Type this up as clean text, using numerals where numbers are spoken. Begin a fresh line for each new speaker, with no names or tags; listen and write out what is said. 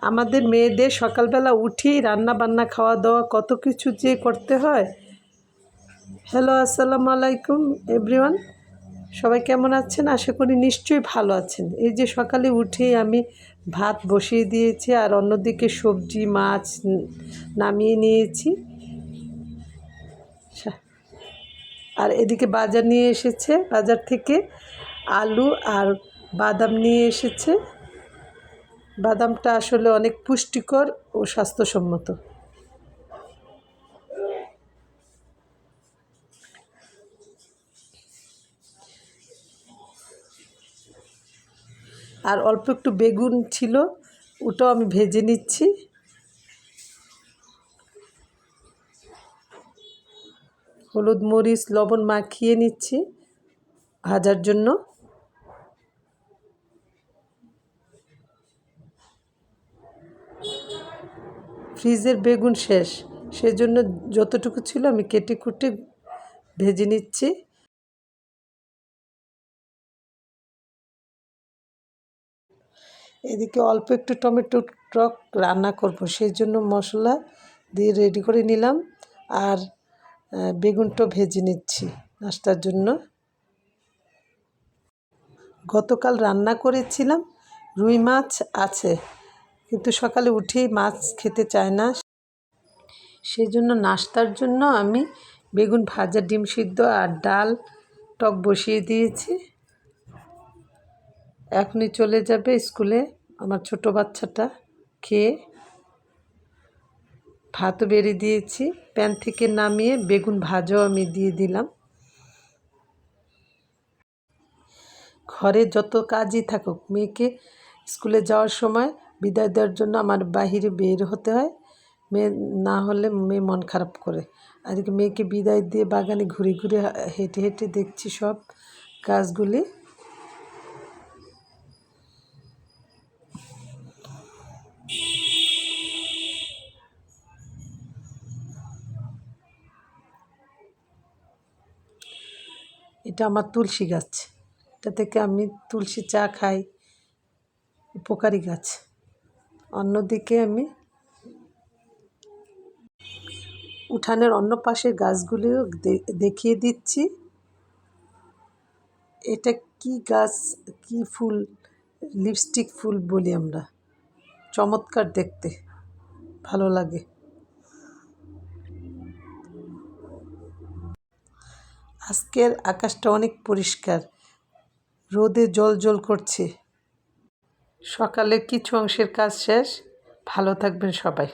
আমাদের মেয়েদের সকালবেলা উঠেই রান্না বান্না খাওয়া দাওয়া কত কিছু যে করতে হয়। হ্যালো, আসসালামু আলাইকুম এভরিওয়ান। সবাই কেমন আছেন? আশা করি নিশ্চয়ই ভালো আছেন। এই যে সকালে উঠেই আমি ভাত বসিয়ে দিয়েছি, আর অন্যদিকে সবজি মাছ নামিয়ে নিয়েছি। আর এদিকে বাজার নিয়ে এসেছে, বাজার থেকে আলু আর বাদাম নিয়ে এসেছে। বাদামটা আসলে অনেক পুষ্টিকর ও স্বাস্থ্যসম্মত। আর অল্প একটু বেগুন ছিল, ওটাও আমি ভেজে নিচ্ছি। হলুদ মরিচ লবণ মাখিয়ে নিচ্ছি ভাজার জন্য। ফ্রিজের বেগুন শেষ, সেজন্য যতটুকু ছিল আমি কেটে কুটে ভেজে নিচ্ছি। এদিকে অল্প একটু টমেটো টক রান্না করব, সেই জন্য মশলা দিয়ে রেডি করে নিলাম। আর বেগুনটা ভেজে নিচ্ছি নাস্তার জন্য। গতকাল রান্না করেছিলাম, রুই মাছ আছে, কিন্তু সকালে উঠেই মাছ খেতে চায় না। সেই জন্য নাস্তার জন্য আমি বেগুন ভাজা, ডিম সিদ্ধ আর ডাল টক বসিয়ে দিয়েছি। এখনই চলে যাবে স্কুলে আমার ছোট বাচ্চাটা খেয়ে। ভাতও বেড়ে দিয়েছি, প্যান থেকে নামিয়ে বেগুন ভাজাও আমি দিয়ে দিলাম। ঘরে যত কাজই থাকুক, মেয়েকে স্কুলে যাওয়ার সময় বিদায় দেওয়ার জন্য আমার বাহিরে বের হতে হয়। মেয়ে না হলে মেয়ে মন খারাপ করে। আর মেয়েকে বিদায় দিয়ে বাগানে ঘুরে ঘুরে হেঁটে হেঁটে দেখছি সব গাছগুলি। এটা আমার তুলসী গাছ, এটা থেকে আমি তুলসী চা খাই, উপকারী গাছ। অন্যদিকে আমি উঠানের অন্য পাশের গাছগুলিও দেখিয়ে দিচ্ছি। এটা কি গাছ, কি ফুল, লিপস্টিক ফুল বলি আমরা। চমৎকার দেখতে, ভালো লাগে। আজকের আকাশটা অনেক পরিষ্কার, রোদে জ্বলজ্বল করছে। সকালে কিছু অংশের কাজ শেষ। ভালো থাকবেন সবাই।